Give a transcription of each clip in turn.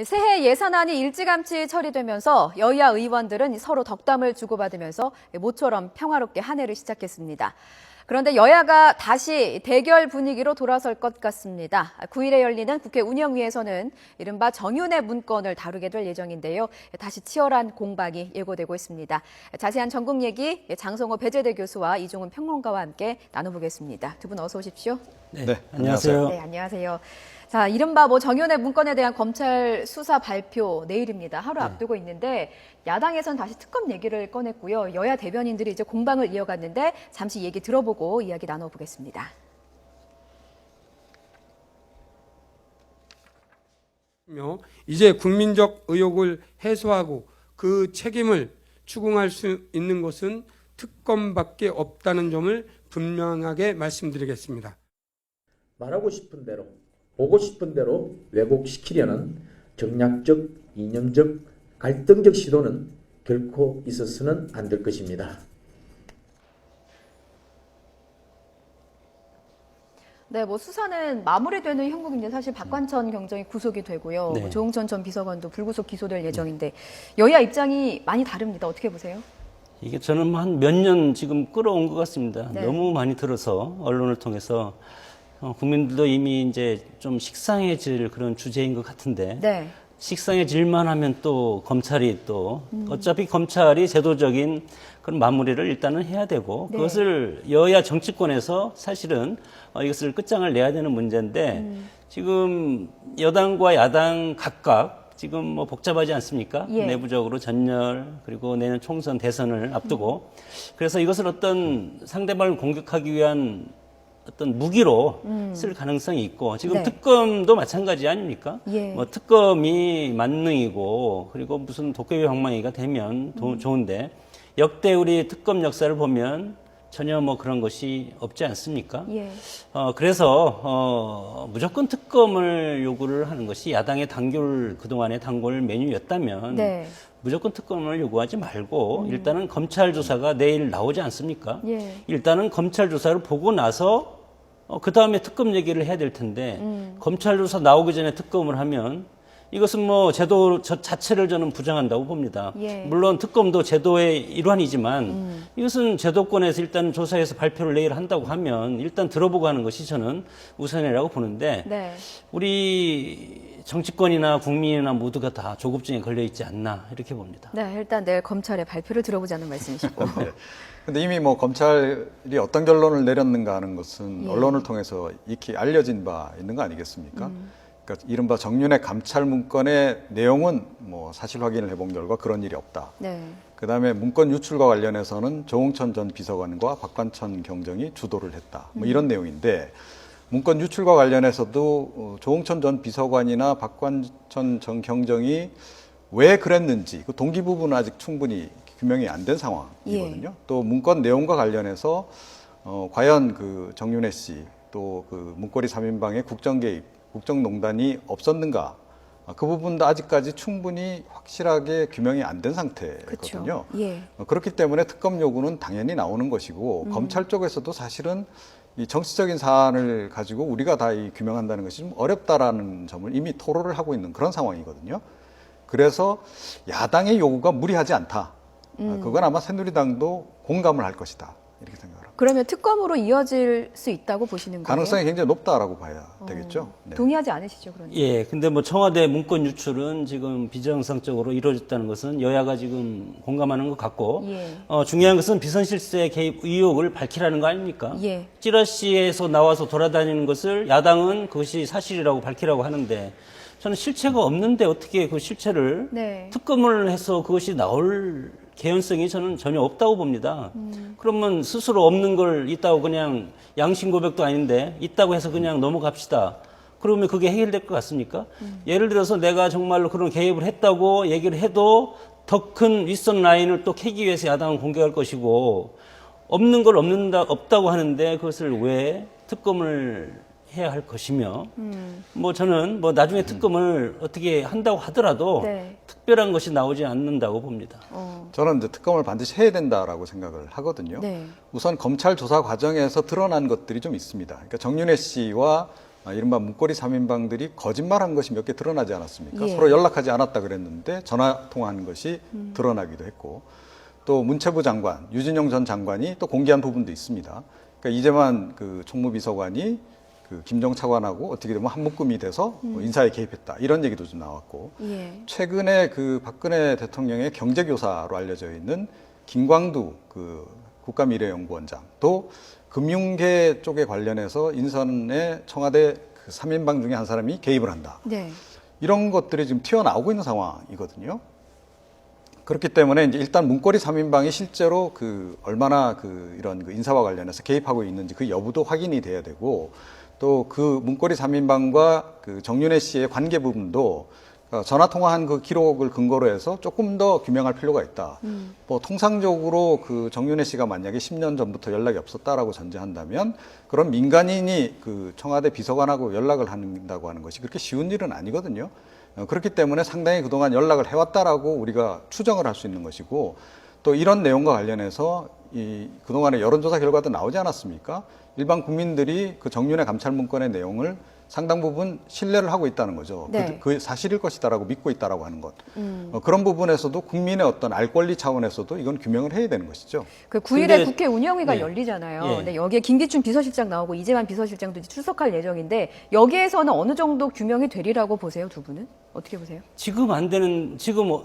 새해 예산안이 일찌감치 처리되면서 여야 의원들은 서로 덕담을 주고받으면서 모처럼 평화롭게 한 해를 시작했습니다. 그런데 여야가 다시 대결 분위기로 돌아설 것 같습니다. 9일에 열리는 국회 운영위에서는 이른바 정윤회 문건을 다루게 될 예정인데요. 다시 치열한 공방이 예고되고 있습니다. 자세한 전국 얘기 장성호 배재대 교수와 이종훈 평론가와 함께 나눠보겠습니다. 두 분 어서 오십시오. 네, 안녕하세요. 네, 안녕하세요. 자, 이른바 정윤회 문건에 대한 검찰 수사 발표 내일입니다. 하루 앞두고 있는데 야당에선 다시 특검 얘기를 꺼냈고요. 여야 대변인들이 이제 공방을 이어갔는데 잠시 얘기 들어보고 이야기 나눠보겠습니다. 이제 국민적 의혹을 해소하고 그 책임을 추궁할 수 있는 것은 특검밖에 없다는 점을 분명하게 말씀드리겠습니다. 말하고 싶은 대로, 보고 싶은 대로 왜곡시키려는 정략적, 이념적, 갈등적 시도는 결코 있어서는 안 될 것입니다. 네, 수사는 마무리되는 형국인데 사실 박관천 경정이 구속이 되고요. 네. 조응천 전 비서관도 불구속 기소될 예정인데 여야 입장이 많이 다릅니다. 어떻게 보세요? 이게 저는 한 몇 년 지금 끌어온 것 같습니다. 네. 너무 많이 들어서 언론을 통해서 국민들도 이미 이제 좀 식상해질 그런 주제인 것 같은데 네. 식상해질만 하면 또 검찰이 또 어차피 검찰이 제도적인 그런 마무리를 일단은 해야 되고 네. 그것을 여야 정치권에서 사실은 이것을 끝장을 내야 되는 문제인데 지금 여당과 야당 각각 지금 복잡하지 않습니까? 예. 내부적으로 전열 그리고 내년 총선 대선을 앞두고 그래서 이것을 어떤 상대방을 공격하기 위한 어떤 무기로 쓸 가능성이 있고 지금 네. 특검도 마찬가지 아닙니까? 예. 특검이 만능이고 그리고 무슨 도깨비 방망이가 되면 좋은데 역대 우리 특검 역사를 보면 전혀 그런 것이 없지 않습니까? 예. 그래서 무조건 특검을 요구를 하는 것이 야당의 그동안의 단골 메뉴였다면 네. 무조건 특검을 요구하지 말고 일단은 검찰 조사가 내일 나오지 않습니까? 예. 일단은 검찰 조사를 보고 나서 그 다음에 특검 얘기를 해야 될 텐데 검찰 조사 나오기 전에 특검을 하면 이것은 제도 자체를 저는 부정한다고 봅니다. 예. 물론 특검도 제도의 일환이지만 이것은 제도권에서 일단 조사해서 발표를 내일 한다고 하면 일단 들어보고 하는 것이 저는 우선이라고 보는데 네. 우리 정치권이나 국민이나 모두가 다 조급증에 걸려 있지 않나 이렇게 봅니다. 네, 일단 내일 검찰의 발표를 들어보자는 말씀이시고. 근데 이미 검찰이 어떤 결론을 내렸는가 하는 것은 예. 언론을 통해서 익히 알려진 바 있는 거 아니겠습니까? 그러니까 이른바 정윤회 감찰 문건의 내용은 사실 확인을 해본 결과 그런 일이 없다. 네. 그다음에 문건 유출과 관련해서는 조응천 전 비서관과 박관천 경정이 주도를 했다. 이런 내용인데 문건 유출과 관련해서도 조응천 전 비서관이나 박관천 전 경정이 왜 그랬는지 그 동기 부분은 아직 충분히 규명이 안 된 상황이거든요. 예. 또 문건 내용과 관련해서 과연 그 정윤회 씨 또 그 문고리 3인방의 국정 개입, 국정농단이 없었는가? 그 부분도 아직까지 충분히 확실하게 규명이 안 된 상태거든요. 그렇죠. 예. 그렇기 때문에 특검 요구는 당연히 나오는 것이고 검찰 쪽에서도 사실은 이 정치적인 사안을 가지고 우리가 다 규명한다는 것이 좀 어렵다라는 점을 이미 토로를 하고 있는 그런 상황이거든요. 그래서 야당의 요구가 무리하지 않다. 그건 아마 새누리당도 공감을 할 것이다. 이렇게 생각을 합니다. 그러면 특검으로 이어질 수 있다고 보시는 거예요? 가능성이 굉장히 높다라고 봐야 되겠죠. 네. 동의하지 않으시죠, 그러면? 예, 근데 청와대 문건 유출은 지금 비정상적으로 이루어졌다는 것은 여야가 지금 공감하는 것 같고, 예. 중요한 것은 비선실세 개입 의혹을 밝히라는 거 아닙니까? 예. 찌라시에서 나와서 돌아다니는 것을 야당은 그것이 사실이라고 밝히라고 하는데, 저는 실체가 없는데 어떻게 그 실체를 네. 특검을 해서 그것이 나올 개연성이 저는 전혀 없다고 봅니다. 그러면 스스로 없는 걸 있다고 그냥 양심 고백도 아닌데 있다고 해서 그냥 넘어갑시다. 그러면 그게 해결될 것 같습니까? 예를 들어서 내가 정말로 그런 개입을 했다고 얘기를 해도 더 큰 윗선 라인을 또 캐기 위해서 야당은 공격할 것이고 없는 걸 없다고 하는데 그것을 왜 특검을 해야 할 것이며 저는 나중에 특검을 어떻게 한다고 하더라도 네. 특별한 것이 나오지 않는다고 봅니다. 저는 이제 특검을 반드시 해야 된다라고 생각을 하거든요. 네. 우선 검찰 조사 과정에서 드러난 것들이 좀 있습니다. 그러니까 정윤회 씨와 이른바 문고리 3인방들이 거짓말한 것이 몇 개 드러나지 않았습니까? 예. 서로 연락하지 않았다 그랬는데 전화 통화한 것이 드러나기도 했고, 또 문체부 장관, 유진영 전 장관이 또 공개한 부분도 있습니다. 그러니까 이재만 그 총무비서관이 그 김정 차관하고 어떻게 되면 한묶음이 돼서 뭐 인사에 개입했다, 이런 얘기도 좀 나왔고, 예. 최근에 그 박근혜 대통령의 경제교사로 알려져 있는 김광두 그 국가미래연구원장도 금융계 쪽에 관련해서 인선에 청와대 그 3인방 중에 한 사람이 개입을 한다. 네. 이런 것들이 지금 튀어나오고 있는 상황이거든요. 그렇기 때문에 이제 일단 문고리 3인방이 실제로 그 얼마나 그 이런 그 인사와 관련해서 개입하고 있는지 그 여부도 확인이 돼야 되고, 또 그 문고리 3인방과 그 정윤회 씨의 관계 부분도 전화 통화한 그 기록을 근거로 해서 조금 더 규명할 필요가 있다. 뭐 통상적으로 그 정윤회 씨가 만약에 10년 전부터 연락이 없었다라고 전제한다면, 그런 민간인이 그 청와대 비서관하고 연락을 한다고 하는 것이 그렇게 쉬운 일은 아니거든요. 그렇기 때문에 상당히 그동안 연락을 해왔다라고 우리가 추정을 할 수 있는 것이고, 또 이런 내용과 관련해서 이 그동안의 여론조사 결과도 나오지 않았습니까? 일반 국민들이 그 정윤회 감찰 문건의 내용을 상당 부분 신뢰를 하고 있다는 거죠. 네. 그 사실일 것이다라고 믿고 있다라고 하는 것. 그런 부분에서도 국민의 어떤 알 권리 차원에서도 이건 규명을 해야 되는 것이죠. 그 9일에 근데- 국회 운영위가 네. 열리잖아요. 예. 근데 여기에 김기춘 비서실장 나오고 이재만 비서실장도 이제 출석할 예정인데 여기에서는 어느 정도 규명이 되리라고 보세요, 두 분은? 어떻게 보세요? 지금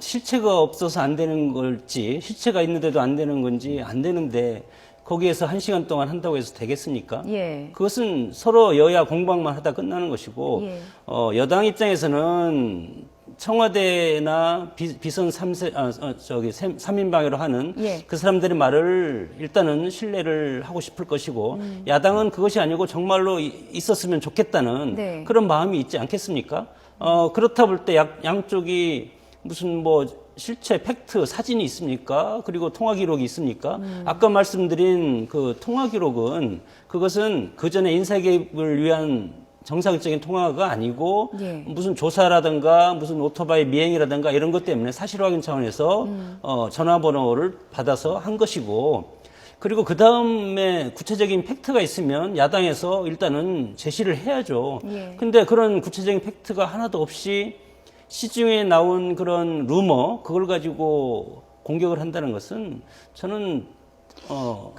실체가 없어서 안 되는 걸지, 실체가 있는데도 안 되는 건지 안 되는데 거기에서 1시간 동안 한다고 해서 되겠습니까? 예. 그것은 서로 여야 공방만 하다 끝나는 것이고, 예. 여당 입장에서는 청와대나 비선 3인방으로 하는 예. 그 사람들의 말을 일단은 신뢰를 하고 싶을 것이고, 야당은 그것이 아니고 정말로 있었으면 좋겠다는 네. 그런 마음이 있지 않겠습니까? 그렇다 볼 때 양쪽이 무슨 뭐 실체, 팩트, 사진이 있습니까? 그리고 통화 기록이 있습니까? 아까 말씀드린 그 통화 기록은 그것은 그 전에 인사 개입을 위한 정상적인 통화가 아니고 예. 무슨 조사라든가 무슨 오토바이 미행이라든가 이런 것 때문에 사실 확인 차원에서 전화번호를 받아서 한 것이고, 그리고 그 다음에 구체적인 팩트가 있으면 야당에서 일단은 제시를 해야죠. 예. 근데 그런 구체적인 팩트가 하나도 없이 시중에 나온 그런 루머, 그걸 가지고 공격을 한다는 것은 저는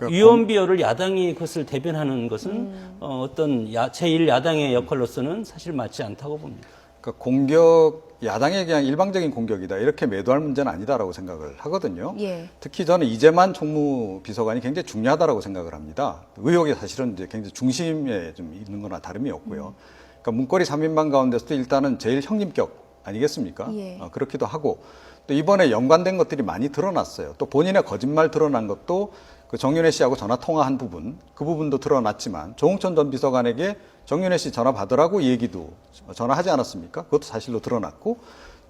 유언비어를 야당이 그것을 대변하는 것은 어떤 제1야당의 역할로서는 사실 맞지 않다고 봅니다. 그러니까 공격, 야당에 그냥 일방적인 공격이다, 이렇게 매도할 문제는 아니다라고 생각을 하거든요. 예. 특히 저는 이재만 총무비서관이 굉장히 중요하다라고 생각을 합니다. 의혹이 사실은 이제 굉장히 중심에 좀 있는 거나 다름이 없고요. 그러니까 문고리 3인방 가운데서도 일단은 제일 형님격 아니겠습니까? 예. 그렇기도 하고, 또 이번에 연관된 것들이 많이 드러났어요. 또 본인의 거짓말 드러난 것도 그 정윤회 씨하고 전화 통화한 부분, 그 부분도 드러났지만 조홍천 전 비서관에게 정윤회 씨 전화 받으라고 얘기도 전화하지 않았습니까? 그것도 사실로 드러났고,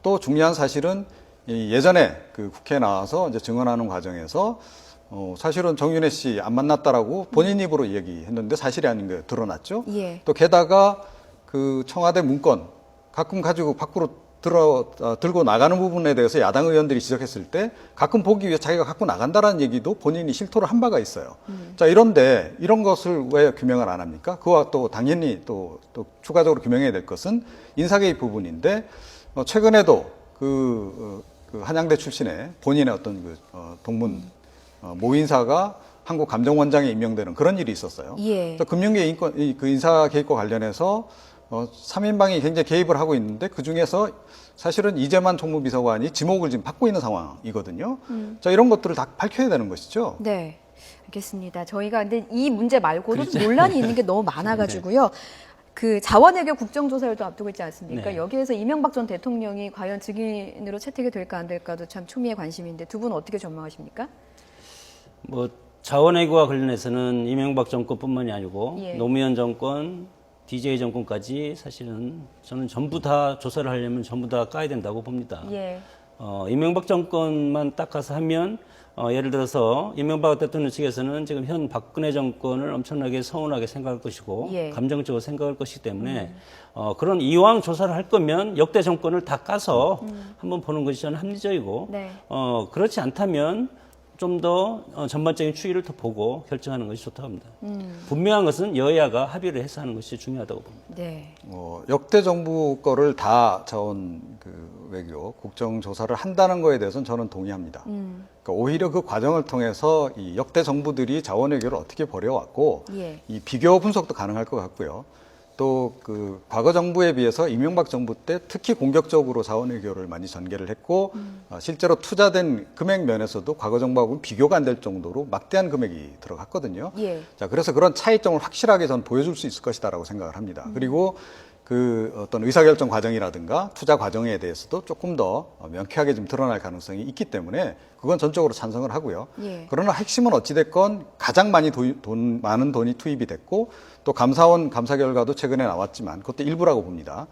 또 중요한 사실은 예전에 그 국회에 나와서 이제 증언하는 과정에서 사실은 정윤회 씨 안 만났다라고 본인 입으로 얘기했는데 사실이 아닌 게 드러났죠. 예. 또 게다가 그 청와대 문건 가끔 가지고 밖으로 들고 나가는 부분에 대해서 야당 의원들이 지적했을 때 가끔 보기 위해 자기가 갖고 나간다라는 얘기도 본인이 실토를 한 바가 있어요. 자, 이런데 이런 것을 왜 규명을 안 합니까? 그와 또 당연히 또 추가적으로 규명해야 될 것은 인사개입 부분인데, 최근에도 그 한양대 출신의 본인의 어떤 동문 모인사가 한국감정원장에 임명되는 그런 일이 있었어요. 예. 또 금융계 그 인사 개입과 관련해서 3인방이 굉장히 개입을 하고 있는데, 그 중에서 사실은 이재만 총무비서관이 지목을 지금 받고 있는 상황이거든요. 자, 이런 것들을 다 밝혀야 되는 것이죠. 네. 알겠습니다. 저희가 근데 이 문제 말고도 논란이 있는 게 너무 많아가지고요. 그 자원외교 국정조사를 또 앞두고 있지 않습니까? 네. 여기에서 이명박 전 대통령이 과연 증인으로 채택이 될까 안 될까도 참 초미의 관심인데 두 분 어떻게 전망하십니까? 뭐 자원외교와 관련해서는 이명박 정권뿐만이 아니고 예. 노무현 정권, DJ 정권까지 사실은 저는 전부 다 조사를 하려면 전부 다 까야 된다고 봅니다. 예. 이명박 정권만 딱 가서 하면 예를 들어서 이명박 대통령 측에서는 지금 현 박근혜 정권을 엄청나게 서운하게 생각할 것이고 예. 감정적으로 생각할 것이기 때문에 그런 이왕 조사를 할 거면 역대 정권을 다 까서 한번 보는 것이 저는 합리적이고 네. 그렇지 않다면 좀 더 전반적인 추이를 더 보고 결정하는 것이 좋다고 합니다. 분명한 것은 여야가 합의를 해서 하는 것이 중요하다고 봅니다. 네. 역대 정부 거를 다 자원 그 외교 국정조사를 한다는 거에 대해서는 저는 동의합니다. 그러니까 오히려 그 과정을 통해서 이 역대 정부들이 자원 외교를 어떻게 벌여왔고 예. 이 비교 분석도 가능할 것 같고요. 또 그 과거 정부에 비해서 이명박 정부 때 특히 공격적으로 자원 외교를 많이 전개를 했고 실제로 투자된 금액 면에서도 과거 정부하고는 비교가 안 될 정도로 막대한 금액이 들어갔거든요. 예. 자, 그래서 그런 차이점을 확실하게 전 보여줄 수 있을 것이다라고 생각을 합니다. 그리고 그 어떤 의사결정 과정이라든가 투자 과정에 대해서도 조금 더 명쾌하게 좀 드러날 가능성이 있기 때문에 그건 전적으로 찬성을 하고요. 예. 그러나 핵심은 어찌됐건 가장 많이 많은 돈이 투입이 됐고 또 감사원 감사 결과도 최근에 나왔지만 그것도 일부라고 봅니다.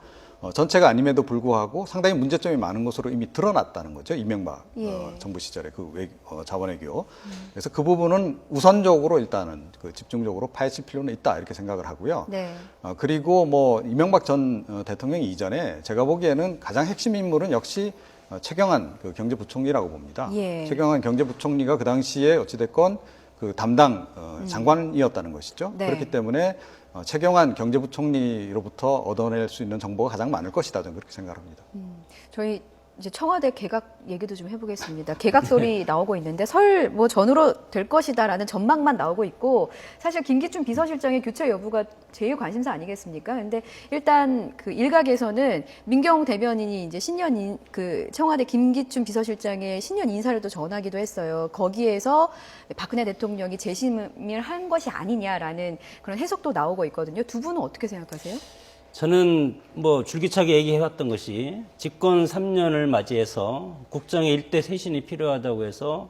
전체가 아님에도 불구하고 상당히 문제점이 많은 것으로 이미 드러났다는 거죠. 이명박 예. 정부 시절에 그 자원외교. 그래서 그 부분은 우선적으로 일단은 그 집중적으로 파헤칠 필요는 있다 이렇게 생각을 하고요. 네. 그리고 뭐 이명박 전 대통령 이전에 제가 보기에는 가장 핵심 인물은 역시 최경환 그 경제부총리라고 봅니다. 예. 최경환 경제부총리가 그 당시에 어찌됐건 그 담당 장관이었다는 것이죠. 네. 그렇기 때문에 최경환 경제부총리로부터 얻어낼 수 있는 정보가 가장 많을 것이다. 저는 그렇게 생각합니다. 저희 이제 청와대 개각 얘기도 좀 해보겠습니다. 개각 소리 나오고 있는데 설 뭐 전후로 될 것이다라는 전망만 나오고 있고 사실 김기춘 비서실장의 교체 여부가 제일 관심사 아니겠습니까? 근데 일단 그 일각에서는 민경 대변인이 이제 그 청와대 김기춘 비서실장의 신년 인사를 또 전하기도 했어요. 거기에서 박근혜 대통령이 재심을 한 것이 아니냐라는 그런 해석도 나오고 있거든요. 두 분은 어떻게 생각하세요? 저는 뭐 줄기차게 얘기해왔던 것이 집권 3년을 맞이해서 국정의 일대 쇄신이 필요하다고 해서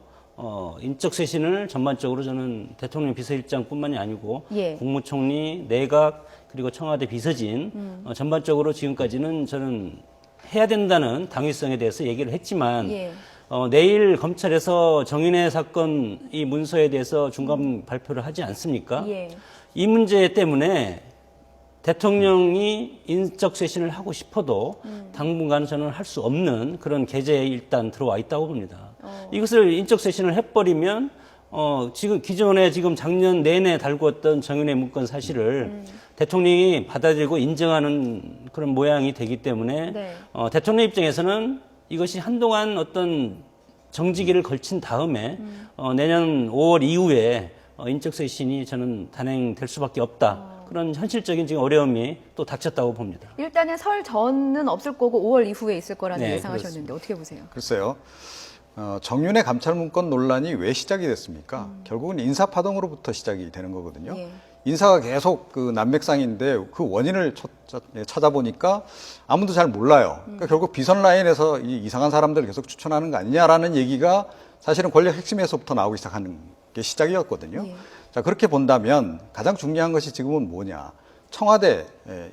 인적 쇄신을 전반적으로 저는 대통령 비서실장뿐만이 아니고 예. 국무총리, 내각 그리고 청와대 비서진 전반적으로 지금까지는 저는 해야 된다는 당위성에 대해서 얘기를 했지만 예. 내일 검찰에서 정인회 사건 이 문서에 대해서 중간 발표를 하지 않습니까? 예. 이 문제 때문에 대통령이 인적 쇄신을 하고 싶어도 당분간은 저는 할 수 없는 그런 계제에 일단 들어와 있다고 봅니다. 이것을 인적 쇄신을 해버리면 지금 기존에 지금 작년 내내 달구었던 정윤회 문건 사실을 대통령이 받아들이고 인정하는 그런 모양이 되기 때문에 네. 대통령 입장에서는 이것이 한동안 어떤 정지기를 걸친 다음에 내년 5월 이후에 인적 쇄신이 저는 단행될 수밖에 없다. 그런 현실적인 지금 어려움이 또 닥쳤다고 봅니다. 일단은 설 전은 없을 거고 5월 이후에 있을 거라는 네, 예상하셨는데 어떻게 보세요? 글쎄요. 정윤회 감찰문건 논란이 왜 시작이 됐습니까? 결국은 인사파동으로부터 시작이 되는 거거든요. 예. 인사가 계속 그 난맥상인데 그 원인을 찾아보니까 아무도 잘 몰라요. 그러니까 결국 비선 라인에서 이 이상한 사람들을 계속 추천하는 거 아니냐라는 얘기가 사실은 권력 핵심에서부터 나오기 시작하는 게 시작이었거든요. 예. 자, 그렇게 본다면 가장 중요한 것이 지금은 뭐냐? 청와대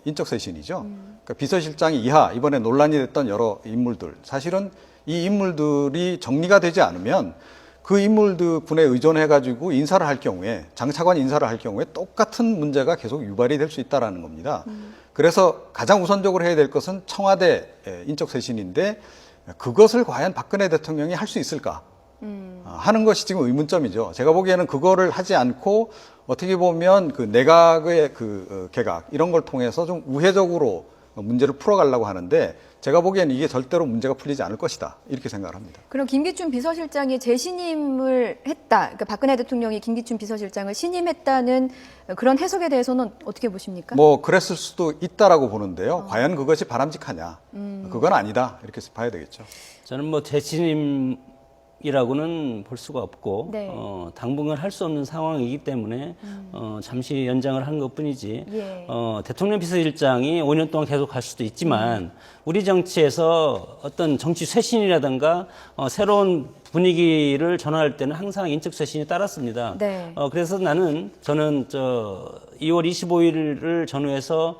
인적 쇄신이죠. 그러니까 비서실장 이하 이번에 논란이 됐던 여러 인물들, 사실은 이 인물들이 정리가 되지 않으면 그 인물들 군에 의존해가지고 인사를 할 경우에 장차관 인사를 할 경우에 똑같은 문제가 계속 유발이 될 수 있다라는 겁니다. 그래서 가장 우선적으로 해야 될 것은 청와대 인적 쇄신인데 그것을 과연 박근혜 대통령이 할 수 있을까? 하는 것이 지금 의문점이죠. 제가 보기에는 그거를 하지 않고 어떻게 보면 그 내각의 그 개각 이런 걸 통해서 좀 우회적으로 문제를 풀어가려고 하는데 제가 보기에는 이게 절대로 문제가 풀리지 않을 것이다 이렇게 생각을 합니다. 그럼 김기춘 비서실장이 재신임을 했다. 그러니까 박근혜 대통령이 김기춘 비서실장을 신임했다는 그런 해석에 대해서는 어떻게 보십니까? 뭐 그랬을 수도 있다라고 보는데요. 과연 그것이 바람직하냐? 그건 아니다 이렇게 봐야 되겠죠. 저는 뭐 재신임이라고는 볼 수가 없고 네. 당분간 할 수 없는 상황이기 때문에 잠시 연장을 한 것뿐이지 예. 대통령 비서실장이 5년 동안 계속 할 수도 있지만 우리 정치에서 어떤 정치 쇄신이라든가 새로운 분위기를 전환할 때는 항상 인적 쇄신이 따랐습니다. 네. 그래서 저는 2월 25일을 전후해서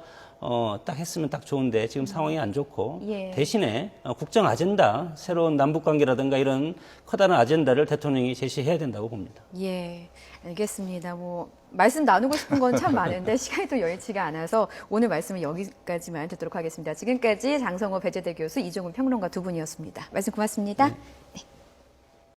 딱 했으면 딱 좋은데 지금 상황이 안 좋고 예. 대신에 국정 아젠다, 새로운 남북 관계라든가 이런 커다란 아젠다를 대통령이 제시해야 된다고 봅니다. 예, 알겠습니다. 뭐 말씀 나누고 싶은 건 참 많은데 시간이 또 여의치가 않아서 오늘 말씀은 여기까지만 듣도록 하겠습니다. 지금까지 장성호 배재대 교수, 이종훈 평론가 두 분이었습니다. 말씀 고맙습니다. 네.